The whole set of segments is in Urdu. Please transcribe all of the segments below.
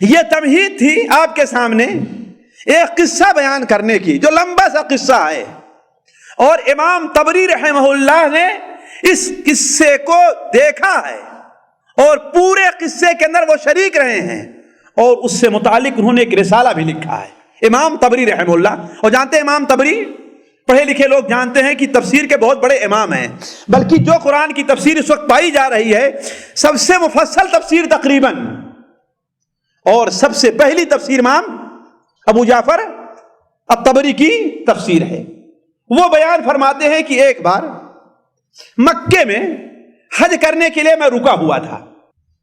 یہ تمہید تھی آپ کے سامنے ایک قصہ بیان کرنے کی جو لمبا سا قصہ ہے، اور امام طبری رحمہ اللہ نے اس قصے کو دیکھا ہے اور پورے قصے کے اندر وہ شریک رہے ہیں، اور اس سے متعلق انہوں نے ایک رسالہ بھی لکھا ہے امام طبری رحمہ اللہ۔ اور جانتے ہیں امام طبری، پڑھے لکھے لوگ جانتے ہیں کہ تفسیر کے بہت بڑے امام ہیں، بلکہ جو قرآن کی تفسیر اس وقت پائی جا رہی ہے سب سے مفصل تفسیر تقریباً، اور سب سے پہلی تفسیر امام ابو جعفر الطبری کی تفسیر ہے۔ وہ بیان فرماتے ہیں کہ ایک بار مکے میں حج کرنے کے لیے میں رکا ہوا تھا،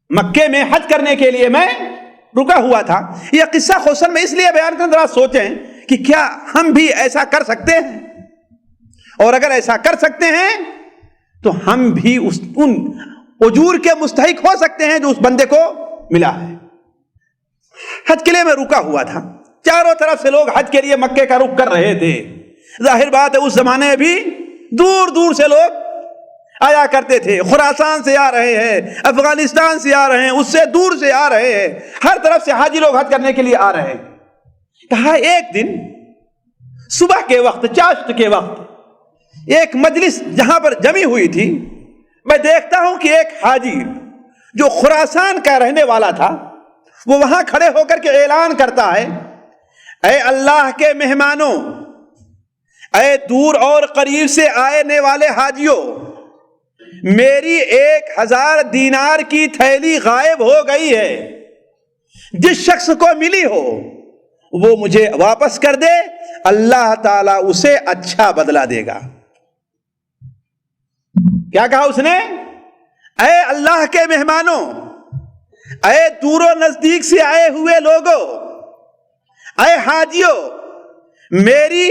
مکے میں حج کرنے کے لیے میں رکا ہوا تھا۔ یہ قصہ خصوصاً میں اس لیے بیان کروں ذرا سوچیں کہ کیا ہم بھی ایسا کر سکتے ہیں، اور اگر ایسا کر سکتے ہیں تو ہم بھی ان اجور کے مستحق ہو سکتے ہیں جو اس بندے کو ملا ہے۔ حج کے لیے میں رکا ہوا تھا، چاروں طرف سے لوگ حج کے لیے مکے کا رخ کر رہے تھے۔ ظاہر بات ہے اس زمانے میں بھی دور دور سے لوگ آیا کرتے تھے، خراسان سے آ رہے ہیں، افغانستان سے آ رہے ہیں، اس سے دور سے آ رہے ہیں، ہر طرف سے حاجی لوگ حج کرنے کے لیے آ رہے ہیں۔ کہا ایک دن صبح کے وقت، چاشت کے وقت، ایک مجلس جہاں پر جمی ہوئی تھی، میں دیکھتا ہوں کہ ایک حاجی جو خراسان کا رہنے والا تھا وہ وہاں کھڑے ہو کر کے اعلان کرتا ہے، اے اللہ کے مہمانوں، اے دور اور قریب سے آنے والے حاجیوں، میری 1000 دینار کی تھیلی غائب ہو گئی ہے، جس شخص کو ملی ہو وہ مجھے واپس کر دے، اللہ تعالیٰ اسے اچھا بدلہ دے گا۔ کیا کہا اس نے؟ اے اللہ کے مہمانوں، اے دور و نزدیک سے آئے ہوئے لوگوں، اے حاجیوں، میری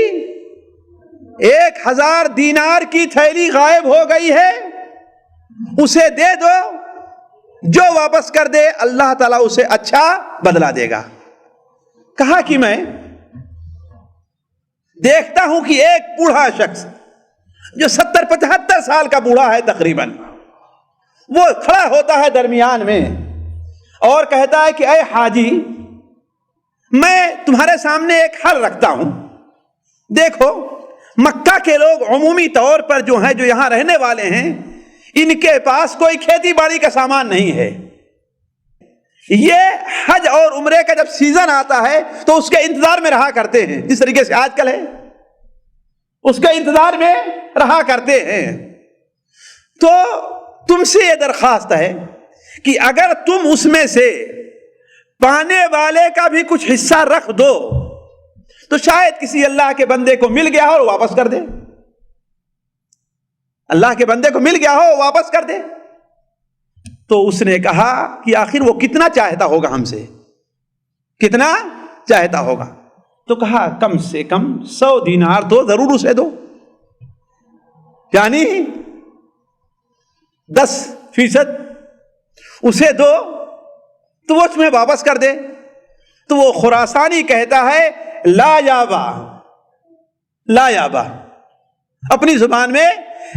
1000 دینار کی تھیلی غائب ہو گئی ہے، اسے دے دو، جو واپس کر دے اللہ تعالیٰ اسے اچھا بدلہ دے گا۔ کہا کہ میں دیکھتا ہوں کہ ایک بوڑھا شخص جو 70-75 سال کا بوڑھا ہے تقریباً، وہ کھڑا ہوتا ہے درمیان میں اور کہتا ہے کہ اے حاجی، میں تمہارے سامنے ایک حل رکھتا ہوں۔ دیکھو مکہ کے لوگ عمومی طور پر جو ہیں، جو یہاں رہنے والے ہیں، ان کے پاس کوئی کھیتی باڑی کا سامان نہیں ہے۔ یہ حج اور عمرے کا جب سیزن آتا ہے تو اس کے انتظار میں رہا کرتے ہیں، جس طریقے سے آج کل ہے اس کے انتظار میں رہا کرتے ہیں۔ تو تم سے یہ درخواست ہے کہ اگر تم اس میں سے پانے والے کا بھی کچھ حصہ رکھ دو تو شاید کسی اللہ کے بندے کو مل گیا ہو اور واپس کر دے، اللہ کے بندے کو مل گیا ہو واپس کر دے۔ تو اس نے کہا کہ آخر وہ کتنا چاہتا ہوگا ہم سے، کتنا چاہتا ہوگا؟ تو کہا کم سے کم 100 دینار تو ضرور اسے دو، یعنی 10% اسے دو تو وہ تمہیں واپس کر دے۔ تو وہ خراسانی کہتا ہے لا یابا، لا یابا، اپنی زبان میں،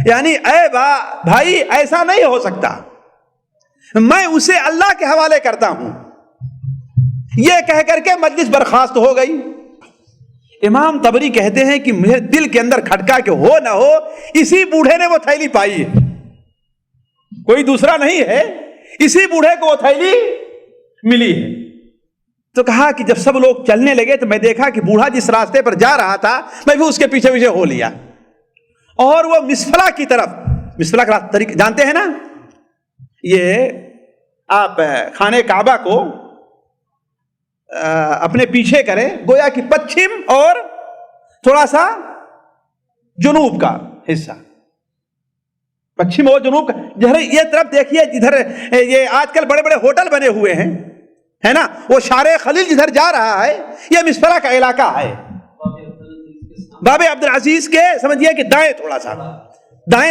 یعنی اے بھائی ایسا نہیں ہو سکتا، میں اسے اللہ کے حوالے کرتا ہوں۔ یہ کہہ کر کے مجلس برخاست ہو گئی۔ امام طبری کہتے ہیں کہ مجھے دل کے اندر کھٹکا کہ ہو نہ ہو اسی بوڑھے نے وہ تھیلی پائی ہے، کوئی دوسرا نہیں ہے، اسی بوڑھے کو وہ تھیلی ملی ہے۔ تو کہا کہ جب سب لوگ چلنے لگے تو میں دیکھا کہ بوڑھا جس راستے پر جا رہا تھا میں بھی اس کے پیچھے پیچھے ہو لیا، اور وہ مسفلا کی طرف، مسفلا کا طریقہ جانتے ہیں نا، یہ آپ خانہ کعبہ کو اپنے پیچھے کریں، گویا کہ پچھم اور تھوڑا سا جنوب کا حصہ، پچھم اور جنوب کا، جدھر یہ طرف دیکھیے جدھر یہ آج کل بڑے بڑے ہوٹل بنے ہوئے ہیں، ہے نا، وہ شارع خلیل جدھر جا رہا ہے یہ مسفلا کا علاقہ ہے۔ باب عبدالعزیز کے سمجھیے کہ دائیں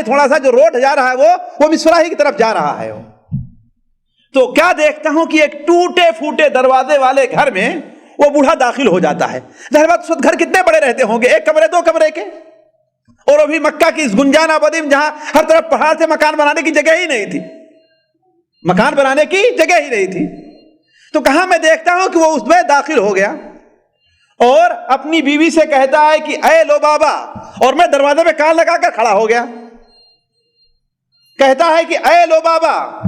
تھوڑا سا جو روڈ جا رہا ہے وہ مسفلا ہی کی طرف جا رہا ہے۔ تو کیا دیکھتا ہوں کہ ایک ٹوٹے پھوٹے دروازے والے گھر میں وہ بوڑھا داخل ہو جاتا ہے۔ ظاہر بات اس وقت گھر کتنے بڑے رہتے ہوں گے، 1 کمرے 2 کمرے کے، اور ابھی مکہ کی اس گنجان آبادی میں جہاں ہر طرف پہاڑ سے مکان بنانے کی جگہ ہی نہیں تھی، مکان بنانے کی جگہ ہی نہیں تھی۔ تو کہاں میں دیکھتا ہوں کہ وہ اس میں داخل ہو گیا اور اپنی بیوی سے کہتا ہے کہ اے لو بابا، اور میں دروازے پہ کان لگا کر کھڑا ہو گیا. کہتا ہے کہ اے لو بابا،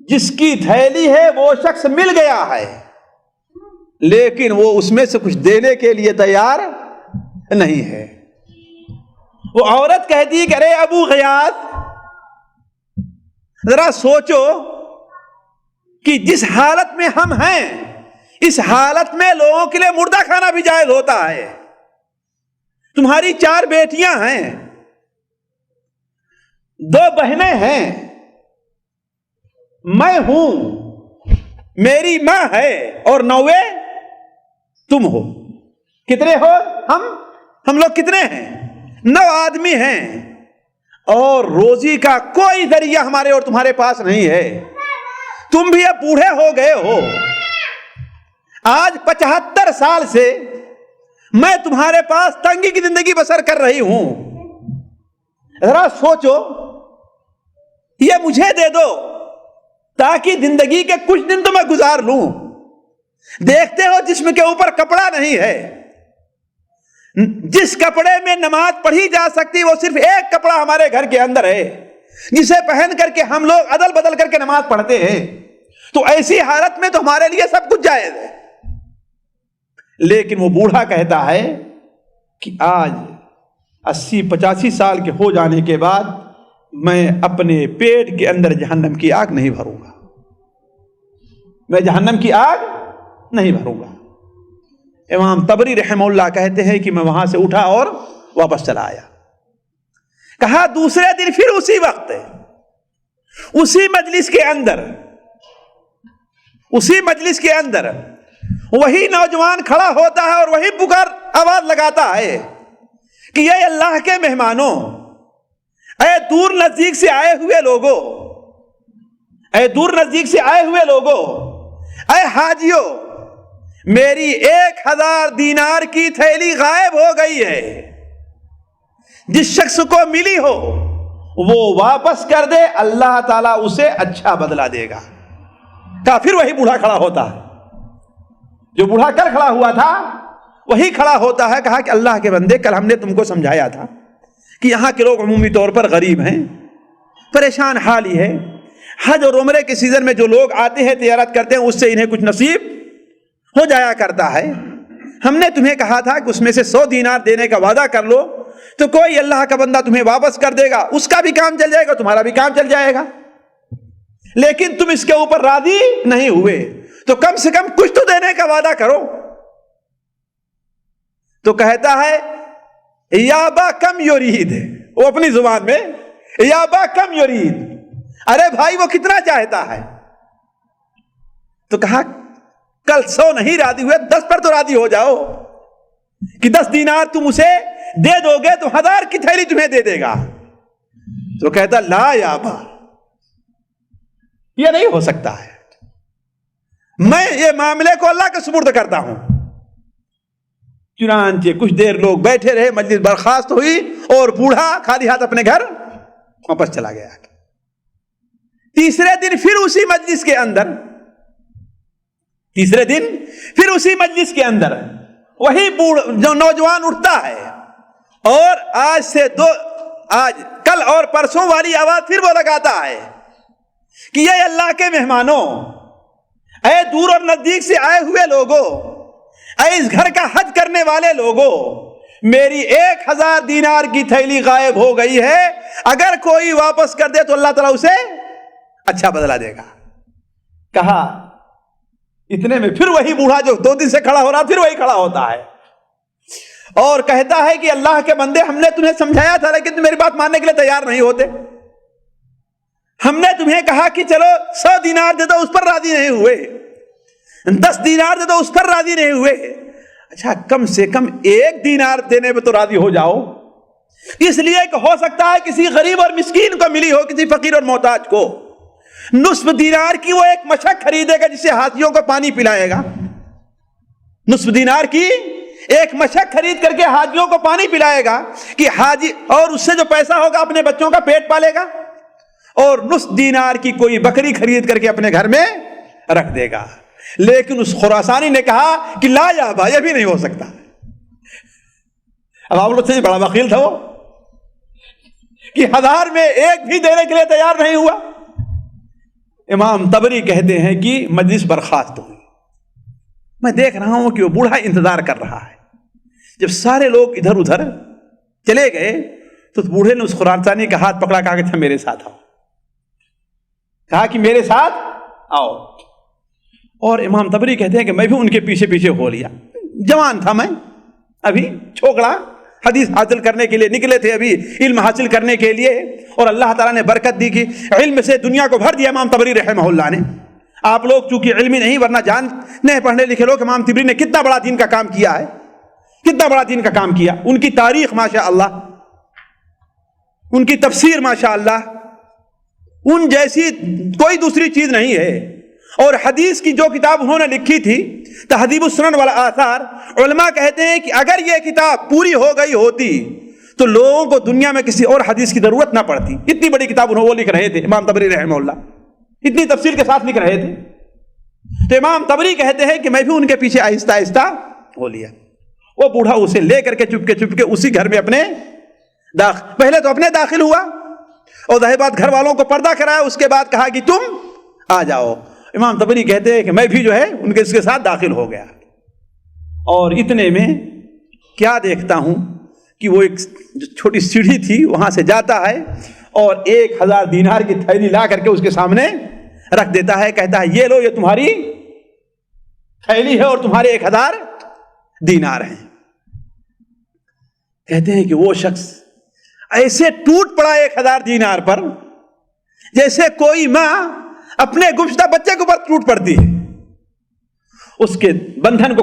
جس کی تھیلی ہے وہ شخص مل گیا ہے، لیکن وہ اس میں سے کچھ دینے کے لیے تیار نہیں ہے. وہ عورت کہتی ہے کہ ارے ابو غیاث، ذرا سوچو کہ جس حالت میں ہم ہیں، اس حالت میں لوگوں کے لیے مردہ کھانا بھی جائز ہوتا ہے. تمہاری 4 بیٹیاں ہیں، 2 بہنیں ہیں، میں ہوں، میری ماں ہے، اور 9 تم ہو. کتنے ہو؟ ہم لوگ کتنے ہیں؟ 9 آدمی ہیں، اور روزی کا کوئی ذریعہ ہمارے اور تمہارے پاس نہیں ہے. تم بھی اب بوڑھے ہو گئے ہو. آج 75 سال سے میں تمہارے پاس تنگی کی زندگی بسر کر رہی ہوں. ذرا سوچو، یہ مجھے دے دو تاکہ زندگی کے کچھ دن تو میں گزار لوں. دیکھتے ہو جسم کے اوپر کپڑا نہیں ہے. جس کپڑے میں نماز پڑھی جا سکتی وہ صرف ایک کپڑا ہمارے گھر کے اندر ہے، جسے پہن کر کے ہم لوگ عدل بدل کر کے نماز پڑھتے ہیں. تو ایسی حالت میں تو ہمارے لیے سب کچھ جائز ہے. لیکن وہ بوڑھا کہتا ہے کہ آج 80-85 سال کے ہو جانے کے بعد میں اپنے پیٹ کے اندر جہنم کی آگ نہیں بھروں گا. میں جہنم کی آگ نہیں بھروں گا. امام طبری رحمہ اللہ کہتے ہیں کہ میں وہاں سے اٹھا اور واپس چلا آیا. کہا دوسرے دن پھر اسی وقت اسی مجلس کے اندر وہی نوجوان کھڑا ہوتا ہے اور وہی پکار آواز لگاتا ہے کہ اے اللہ کے مہمانوں، اے دور نزدیک سے آئے ہوئے لوگوں، اے دور نزدیک سے آئے ہوئے لوگوں، اے حاجیوں، میری 1000 دینار کی تھیلی غائب ہو گئی ہے. جس شخص کو ملی ہو وہ واپس کر دے، اللہ تعالیٰ اسے اچھا بدلہ دے گا. پھر وہی بوڑھا کھڑا ہوتا ہے، جو بوڑھا کل کھڑا ہوا تھا وہی کھڑا ہوتا ہے. کہا کہ اللہ کے بندے، کل ہم نے تم کو سمجھایا تھا کہ یہاں کے لوگ عمومی طور پر غریب ہیں، پریشان حالی ہے. حج اور عمرے کے سیزن میں جو لوگ آتے ہیں تجارت کرتے ہیں، اس سے انہیں کچھ نصیب ہو جایا کرتا ہے. ہم نے تمہیں کہا تھا کہ اس میں سے 100 دینار دینے کا وعدہ کر لو تو کوئی اللہ کا بندہ تمہیں واپس کر دے گا، اس کا بھی کام چل جائے گا، تمہارا بھی کام چل جائے گا. لیکن تم اس کے اوپر راضی نہیں ہوئے تو کم سے کم کچھ تو دینے کا وعدہ کرو. تو کہتا ہے یابا کم یرید، وہ اپنی زبان میں یابا کم یرید، ارے بھائی وہ کتنا چاہتا ہے؟ تو کہا کل 100 نہیں راضی ہوئے، 10 پر تو راضی ہو جاؤ کہ 10 دینار تم اسے دے دو گے تو 1000 کی تھیلی تمہیں دے دے گا. تو کہتا لا یابا، یہ نہیں ہو سکتا ہے، میں یہ معاملے کو اللہ کے سپرد کرتا ہوں. چنانچہ کچھ دیر لوگ بیٹھے رہے، مجلس برخاست ہوئی اور بوڑھا خالی ہاتھ اپنے گھر واپس چلا گیا. تیسرے دن پھر اسی مجلس کے اندر وہی جو نوجوان اٹھتا ہے اور آج کل اور پرسوں والی آواز پھر وہ لگاتا ہے کہ یہ اللہ کے مہمانوں، اے دور اور نزدیک سے آئے ہوئے لوگوں، اے اس گھر کا حج کرنے والے لوگوں، میری 1000 دینار کی تھیلی غائب ہو گئی ہے، اگر کوئی واپس کر دے تو اللہ تعالیٰ اسے اچھا بدلہ دے گا. کہا اتنے میں پھر وہی بوڑھا جو 2 دن سے کھڑا ہو رہا پھر وہی کھڑا ہوتا ہے اور کہتا ہے کہ اللہ کے بندے، ہم نے تمہیں سمجھایا تھا لیکن تم میری بات ماننے کے لیے تیار نہیں ہوتے. ہم نے تمہیں کہا کہ چلو 100 دینار دے دو، اس پر راضی نہیں ہوئے. 10 دینار دے دو، اس پر راضی نہیں ہوئے. اچھا کم سے کم 1 دینار دینے میں تو راضی ہو جاؤ، اس لیے کہ ہو سکتا ہے کسی غریب اور مسکین کو ملی ہو، کسی فقیر اور محتاج کو. نصف دینار کی وہ ایک مشک خریدے گا جسے ہاتھیوں کو پانی پلائے گا. نصف دینار کی ایک مشک خرید کر کے حاجیوں کو پانی پلائے گا کہ حاجی، اور اس سے جو پیسہ ہوگا اپنے بچوں کا پیٹ پالے گا. اور نصف دینار کی کوئی بکری خرید کر کے اپنے گھر میں رکھ دے گا. لیکن اس خراسانی نے کہا کہ لا یا ابا، یہ بھی نہیں ہو سکتا. اب آپ لوگ سے بڑا بخیل تھا وہ کہ 1000 میں ایک بھی دینے کے لیے تیار نہیں ہوا. امام طبری کہتے ہیں کہ مجلس برخاست ہوئی. میں دیکھ رہا ہوں کہ وہ بوڑھا انتظار کر رہا ہے. جب سارے لوگ ادھر ادھر چلے گئے تو بوڑھے نے اس خراسانی کا ہاتھ پکڑا، کہا کہ تھا میرے ساتھ آؤ، کہا کہ میرے ساتھ آؤ. اور امام طبری کہتے ہیں کہ میں بھی ان کے پیچھے پیچھے ہو لیا. جوان تھا میں، ابھی چھوکڑا، حدیث حاصل کرنے کے لیے نکلے تھے، ابھی علم حاصل کرنے کے لیے، اور اللہ تعالیٰ نے برکت دی کہ علم سے دنیا کو بھر دیا امام طبری رحمہ اللہ نے. آپ لوگ چونکہ علمی نہیں ورنہ جانتے پڑھنے لکھے لوگ امام طبری نے کتنا بڑا دین کا کام کیا ہے، کتنا بڑا دین کا کام کیا. ان کی تاریخ ماشاء اللہ، ان کی تفسیر ماشاء اللہ ان جیسی کوئی دوسری چیز نہیں ہے. اور حدیث کی جو کتاب انہوں نے لکھی تھی تہذیب السنن والآثار، علماء کہتے ہیں کہ اگر یہ کتاب پوری ہو گئی ہوتی تو لوگوں کو دنیا میں کسی اور حدیث کی ضرورت نہ پڑتی. اتنی بڑی کتاب وہ لکھ رہے تھے امام طبری رحمہ اللہ، اتنی تفصیل کے ساتھ لکھ رہے تھے. تو امام طبری کہتے ہیں کہ میں بھی ان کے پیچھے آہستہ آہستہ ہو لیا. وہ بوڑھا اسے لے کر کے چپکے اسی گھر میں اپنے پہلے تو اپنے داخل ہوا، اور ظاہر بات گھر والوں کو پردہ کرایا، اس کے بعد کہا کہ تم آ جاؤ. امام طبری کہتے ہیں کہ میں بھی جو ہے ان کے اس کے ساتھ داخل ہو گیا. اور اتنے میں کیا دیکھتا ہوں کہ وہ ایک چھوٹی سیڑھی تھی، وہاں سے جاتا ہے اور 1000 دینار کی تھیلی لا کر کے اس کے سامنے رکھ دیتا ہے. کہتا ہے یہ لو، یہ تمہاری تھیلی ہے اور تمہارے 1000 دینار ہیں. کہتے ہیں کہ وہ شخص ایسے ٹوٹ پڑا 1000 دینار پر جیسے کوئی ماں اپنے گمشدہ بچے کے اوپر ٹوٹ پڑتی ہے. اس کے بندھن کو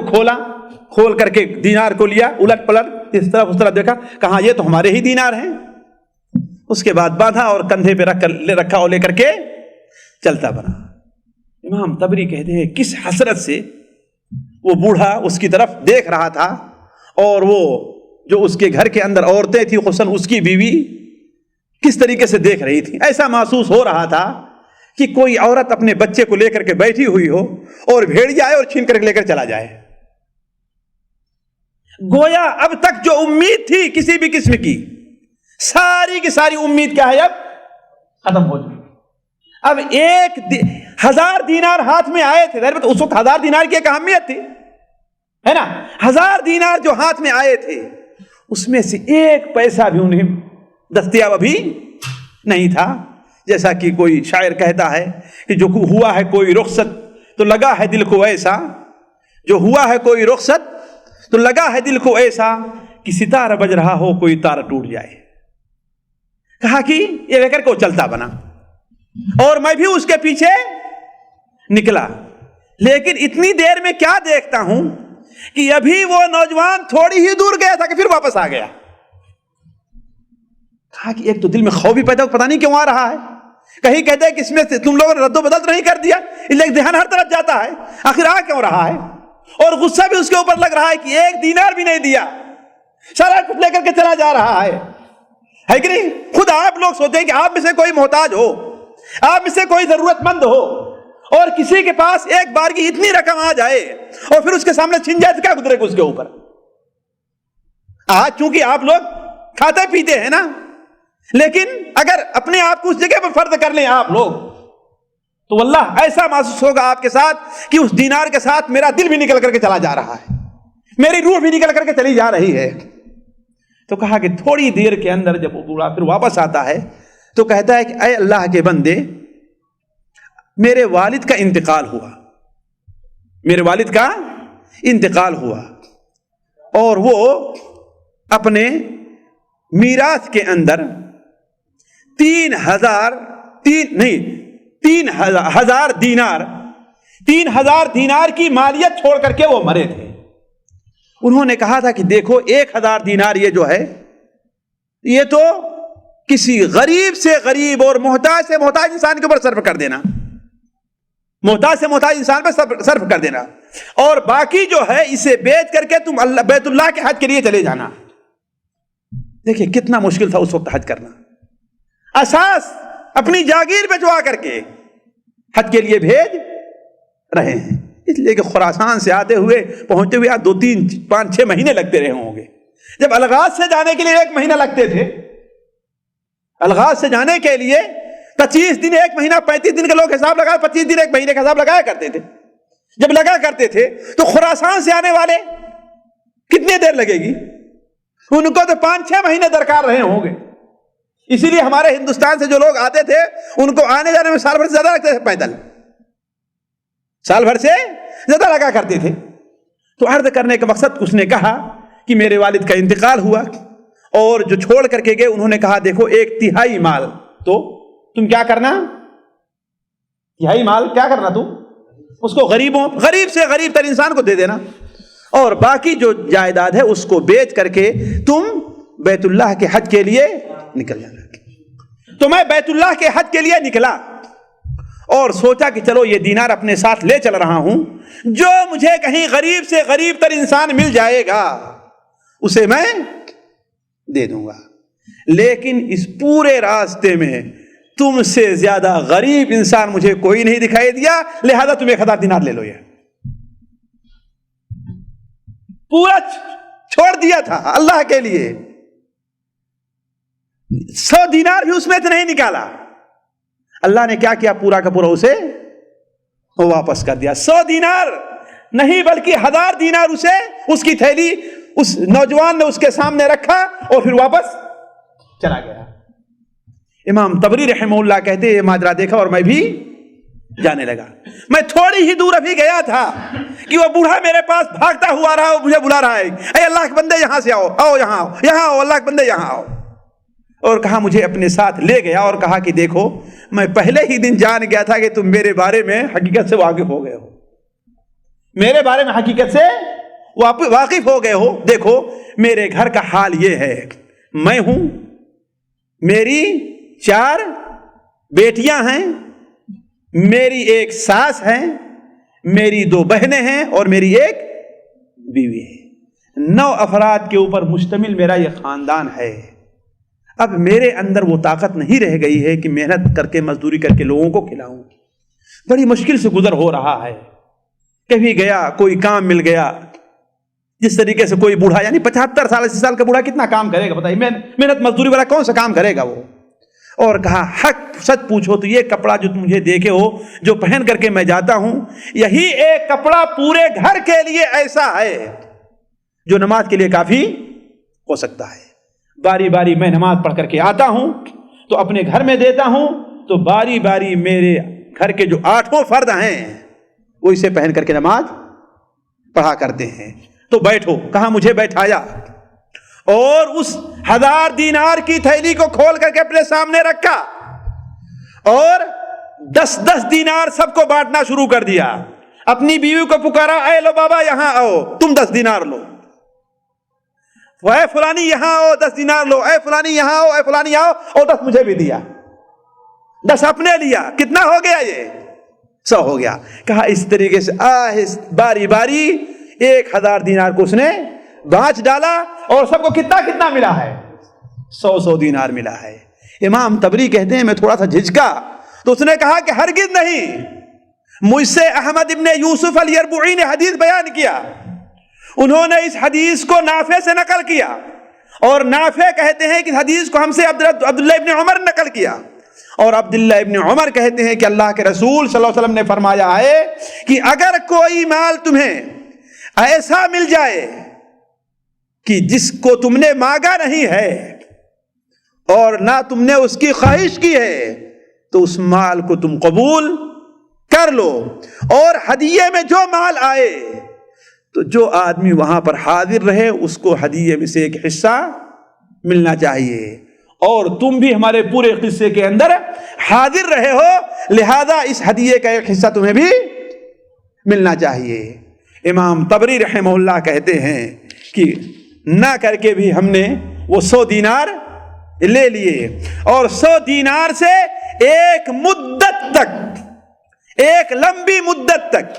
کھول کر کے دینار کو لیا، الٹ پلٹ اس طرف دیکھا، کہا یہ تو ہمارے ہی دینار ہیں. اس کے بعد باندھا اور کندھے پہ رکھا اور لے کر کے چلتا بنا. امام طبری کہتے ہیں کس حسرت سے وہ بوڑھا اس کی طرف دیکھ رہا تھا، اور وہ جو اس کے گھر کے اندر عورتیں تھیں، خصوصاً اس کی بیوی کس طریقے سے دیکھ رہی تھی. ایسا محسوس ہو رہا تھا کہ کوئی عورت اپنے بچے کو لے کر کے بیٹھی ہوئی ہو اور بھیڑیا آئے اور چھین کر لے کر چلا جائے. گویا اب تک جو امید تھی کسی بھی قسم کی، ساری کی ساری امید کیا ہے، اب ختم ہو چکی. اب 1000 دینار ہاتھ میں آئے تھے، اس وقت 1000 دینار کی ایک اہمیت تھی، ہے نا. 1000 دینار جو ہاتھ میں آئے تھے اس میں سے 1 پیسہ بھی انہیں دستیاب ابھی نہیں تھا. جیسا کہ کوئی شاعر کہتا ہے کہ جو ہوا ہے کوئی رخصت تو لگا ہے دل کو ایسا، جو ہوا ہے کوئی رخصت تو لگا ہے دل کو ایسا کہ ستارہ بج رہا ہو کوئی تارہ ٹوٹ جائے. کہا کہ یہ لے کر کے وہ چلتا بنا اور میں بھی اس کے پیچھے نکلا. لیکن اتنی دیر میں کیا دیکھتا ہوں کہ ابھی وہ نوجوان تھوڑی ہی دور گیا تھا کہ پھر واپس آ گیا. کہا کہ ایک تو دل میں خوف بھی پیدا، پتہ نہیں کیوں آ رہا ہے. کہیں کہتے ہیں کہ اس میں سے تم لوگوں نے رد و بدل نہیں کر دیا، لیکن ذہن ہر طرف جاتا ہے آخر آ کیوں رہا ہے. اور غصہ بھی اس کے اوپر لگ رہا ہے کہ 1 دینار بھی نہیں دیا، سارا کچھ لے کر کے چلا جا رہا ہے کہ نہیں. خود آپ لوگ سوچیں کہ آپ میں سے کوئی محتاج ہو، آپ میں سے کوئی ضرورت مند ہو، اور کسی کے پاس ایک بار کی اتنی رقم آ جائے اور پھر اس کے سامنے چھن جائے تو کیا گزرے گا اس کے اوپر. آج چونکہ آپ لوگ کھاتے پیتے ہیں نا، لیکن اگر اپنے آپ کو اس جگہ پر فرض کر لیں آپ لوگ تو واللہ ایسا محسوس ہوگا آپ کے ساتھ کہ اس دینار کے ساتھ میرا دل بھی نکل کر کے چلا جا رہا ہے، میری روح بھی نکل کر کے چلی جا رہی ہے. تو کہا کہ تھوڑی دیر کے اندر جب وہ بوڑھا پھر واپس آتا ہے تو کہتا ہے کہ اے اللہ کے بندے، میرے والد کا انتقال ہوا، میرے والد کا انتقال ہوا، اور وہ اپنے میراث کے اندر 3000 دینار کی مالیت چھوڑ کر کے وہ مرے تھے. انہوں نے کہا تھا کہ دیکھو 1000 دینار یہ جو ہے یہ تو کسی غریب سے غریب اور محتاج سے محتاج انسان کے اوپر صرف کر دینا، محتاج سے محتاج انسان پر صرف کر دینا، اور باقی جو ہے اسے بیچ کر کے تم بیت اللہ کے حج کے لیے چلے جانا. دیکھیں کتنا مشکل تھا اس وقت حج کرنا. اساس اپنی جاگیر پہ جوا کر کے حج کے لیے بھیج رہے ہیں، اس لیے کہ خراسان سے آتے ہوئے پہنچتے ہوئے 2 3 5 6 مہینے لگتے رہے ہوں گے۔ جب الغاز سے جانے کے لیے 1 مہینہ لگتے تھے، الغاز سے جانے کے لیے 25 دن 1 مہینہ 35 دن کے لوگ حساب لگائے، 25 دن 1 مہینے کا حساب لگایا کرتے تھے۔ جب لگا کرتے تھے تو خراسان سے آنے والے کتنی دیر لگے گی؟ ان کو تو 5-6 مہینے درکار رہے ہوں گے۔ اسی لیے ہمارے ہندوستان سے جو لوگ آتے تھے ان کو آنے جانے میں سال بھر سے زیادہ لگتے تھے، پیدل سال بھر سے زیادہ لگا کرتے تھے۔ تو عرض کرنے کا مقصد، اس نے کہا کہ میرے والد کا انتقال ہوا اور جو چھوڑ کر کے گئے انہوں نے کہا دیکھو 1/3 مال تو تم کیا کرنا، 1/3 مال کیا کرنا، تم اس کو غریب سے غریب تر انسان کو دے دینا، اور باقی جو جائیداد ہے اس کو بیچ کر کے تم بیت اللہ کے حج کے لیے نکل جانا۔ تو میں بیت اللہ کے حج کے لیے نکلا اور سوچا کہ چلو یہ دینار اپنے ساتھ لے چل رہا ہوں، جو مجھے کہیں غریب سے غریب تر انسان مل جائے گا اسے میں دے دوں گا، لیکن اس پورے راستے میں تم سے زیادہ غریب انسان مجھے کوئی نہیں دکھائی دیا، لہذا تم 1000 دینار لے لو۔ یہ پورا چھوڑ دیا تھا اللہ کے لیے، 100 دینار بھی اس میں سے نہیں نکالا۔ اللہ نے کیا کیا، پورا کا پورا اسے واپس کر دیا۔ 100 دینار نہیں بلکہ 1000 دینار اسے، اس کی تھیلی اس نوجوان نے اس کے سامنے رکھا اور پھر واپس چلا گیا۔ امام طبری رحمہ اللہ کہتے ہیں یہ ماجرا دیکھا اور میں بھی جانے لگا۔ میں تھوڑی ہی دور ابھی گیا تھا کہ وہ بوڑھا میرے پاس بھاگتا ہوا رہا، مجھے بلا رہا ہے، اے اللہ کے بندے یہاں سے آؤ، آؤ یہاں آؤ، یہاں آؤ، اللہ کے بندے یہاں آؤ، اور کہا مجھے اپنے ساتھ لے گیا اور کہا کہ دیکھو میں پہلے ہی دن جان گیا تھا کہ تم میرے بارے میں حقیقت سے واقف ہو گئے ہو، میرے بارے میں حقیقت سے واقف ہو گئے ہو۔ دیکھو میرے گھر کا حال یہ ہے، میں ہوں، میری 4 بیٹیاں ہیں، میری 1 ساس ہے، میری 2 بہنیں ہیں اور میری 1 بیوی ہے۔ 9 افراد کے اوپر مشتمل میرا یہ خاندان ہے۔ اب میرے اندر وہ طاقت نہیں رہ گئی ہے کہ محنت کر کے مزدوری کر کے لوگوں کو کھلاؤں، بڑی مشکل سے گزر ہو رہا ہے۔ کبھی گیا کوئی کام مل گیا، جس طریقے سے کوئی بوڑھا یعنی 75 سال 80 سال کا بوڑھا کتنا کام کرے گا بتائیے، محنت مزدوری والا کون سا کام کرے گا وہ؟ اور کہا حق سچ پوچھو تو یہ کپڑا جو تم مجھے دیکھے ہو جو پہن کر کے میں جاتا ہوں، یہی ایک کپڑا پورے گھر کے لیے ایسا ہے جو نماز کے لیے کافی ہو سکتا ہے۔ باری باری میں نماز پڑھ کر کے آتا ہوں تو اپنے گھر میں دیتا ہوں، تو باری باری میرے گھر کے جو 8 فرد ہیں وہ اسے پہن کر کے نماز پڑھا کرتے ہیں۔ تو بیٹھو، کہا مجھے بیٹھایا اور اس 1000 دینار کی تھیلی کو کھول کر کے اپنے سامنے رکھا اور 10 دینار سب کو بانٹنا شروع کر دیا۔ اپنی بیوی کو پکارا، اے لو بابا یہاں آؤ، تم 10 دینار لو، اے فلانی یہاں آؤ 10 دینار لو، اے فلانی یہاں آؤ، اے فلانی آؤ، اور 10 مجھے بھی دیا، 10 اپنے لیا۔ کتنا ہو گیا؟ یہ 100 ہو گیا۔ کہا اس طریقے سے باری باری 1000 دینار کو اس نے بانچ ڈالا اور سب کو کتنا کتنا ملا ہے؟ 100 دینار ملا ہے۔ امام طبری کہتے ہیں میں تھوڑا سا جھجکا تو اس نے کہا کہ ہرگز نہیں، مجھ سے احمد ابن یوسف الیربوعی نے حدیث بیان کیا، انہوں نے اس حدیث کو نافع سے نقل کیا، اور نافع کہتے ہیں کہ حدیث کو ہم سے عبداللہ ابن عمر نقل کیا، اور عبداللہ ابن عمر کہتے ہیں کہ اللہ کے رسول صلی اللہ علیہ وسلم نے فرمایا ہے کہ اگر کوئی مال تمہیں ایسا مل جائے کہ جس کو تم نے مانگا نہیں ہے اور نہ تم نے اس کی خواہش کی ہے تو اس مال کو تم قبول کر لو، اور ہدیے میں جو مال آئے تو جو آدمی وہاں پر حاضر رہے اس کو ہدیے میں سے ایک حصہ ملنا چاہیے، اور تم بھی ہمارے پورے قصے کے اندر حاضر رہے ہو، لہذا اس ہدیے کا ایک حصہ تمہیں بھی ملنا چاہیے۔ امام طبری رحمہ اللہ کہتے ہیں کہ نہ کر کے بھی ہم نے وہ 100 دینار لے لیے، اور 100 دینار سے ایک مدت تک، ایک لمبی مدت تک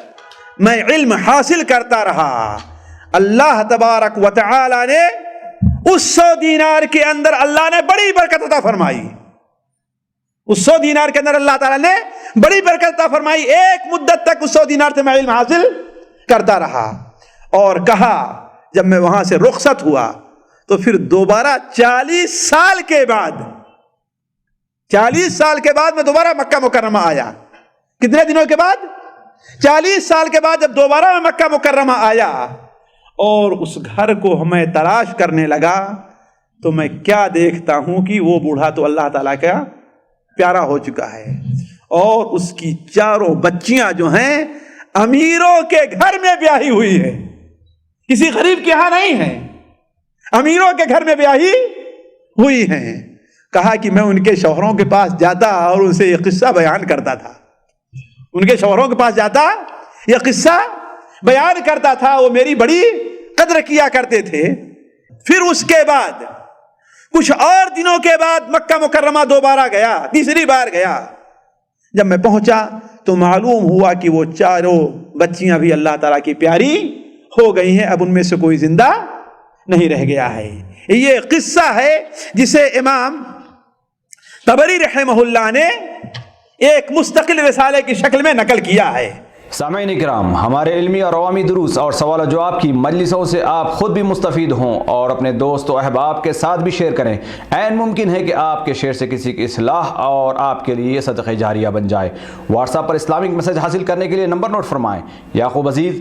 میں علم حاصل کرتا رہا۔ اللہ تبارک و تعالی نے اس 100 دینار کے اندر اللہ نے بڑی برکت عطا فرمائی، اس 100 دینار کے اندر اللہ تعالیٰ نے بڑی برکت عطا فرمائی. ایک مدت تک اس 100 دینار سے میں علم حاصل کرتا رہا. اور کہا جب میں وہاں سے رخصت ہوا تو پھر دوبارہ 40 سال کے بعد میں دوبارہ مکہ مکرمہ آیا. کتنے دنوں کے بعد؟ 40 سال کے بعد جب دوبارہ میں مکہ مکرمہ آیا اور اس گھر کو ہمیں تلاش کرنے لگا تو میں کیا دیکھتا ہوں کہ وہ بوڑھا تو اللہ تعالیٰ کا پیارا ہو چکا ہے اور اس کی 4 بچیاں جو ہیں امیروں کے گھر میں بیاہی ہوئی ہے. کسی غریب کے ہاں نہیں ہے, امیروں کے گھر میں بیاہی ہوئی ہیں. کہا کہ میں ان کے شوہروں کے پاس جاتا اور ان سے یہ قصہ بیان کرتا تھا. ان کے شوہروں کے پاس جاتا, یہ قصہ بیان کرتا تھا, وہ میری بڑی قدر کیا کرتے تھے. پھر اس کے بعد کچھ اور دنوں کے بعد مکہ مکرمہ دوبارہ گیا, تیسری بار گیا. جب میں پہنچا تو معلوم ہوا کہ وہ 4 بچیاں بھی اللہ تعالیٰ کی پیاری ہو گئی ہیں. اب ان میں سے کوئی زندہ نہیں رہ گیا ہے. یہ قصہ ہے جسے امام طبری رحمہ اللہ نے ایک مستقل رسالے کی شکل میں نقل کیا ہے. سامعین اکرام، ہمارے علمی اور عوامی دروس اور سوال و جواب کی مجلسوں سے آپ خود بھی مستفید ہوں اور اپنے دوست و احباب کے ساتھ بھی شیئر کریں. عین ممکن ہے کہ آپ کے شیئر سے کسی کی اصلاح اور آپ کے لیے صدقہ جاریہ بن جائے. واٹس ایپ پر اسلامک میسج حاصل کرنے کے لیے نمبر نوٹ فرمائیں: یعقوب عزیز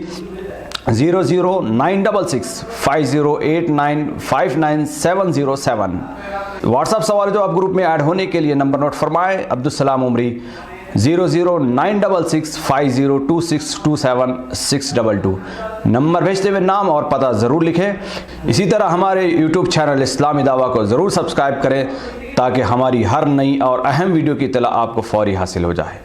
00966 5089 59707. واٹس ایپ سوال جو آپ گروپ میں ایڈ ہونے کے لیے نمبر نوٹ فرمائیں: عبدالسلام عمری 00966 502627 622. نمبر بھیجتے ہوئے نام اور پتہ ضرور لکھیں. اسی طرح ہمارے یوٹیوب چینل اسلامی دعویٰ کو ضرور سبسکرائب کریں تاکہ ہماری ہر نئی اور اہم ویڈیو کی اطلاع آپ کو فوری حاصل ہو جائے.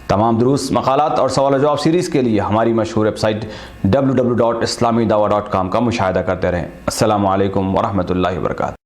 تمام دروس، مقالات اور سوال و جواب سیریز کے لیے ہماری مشہور ویب سائٹ www.islamidawah.com کا مشاہدہ کرتے رہیں. السلام علیکم ورحمۃ اللہ وبرکاتہ.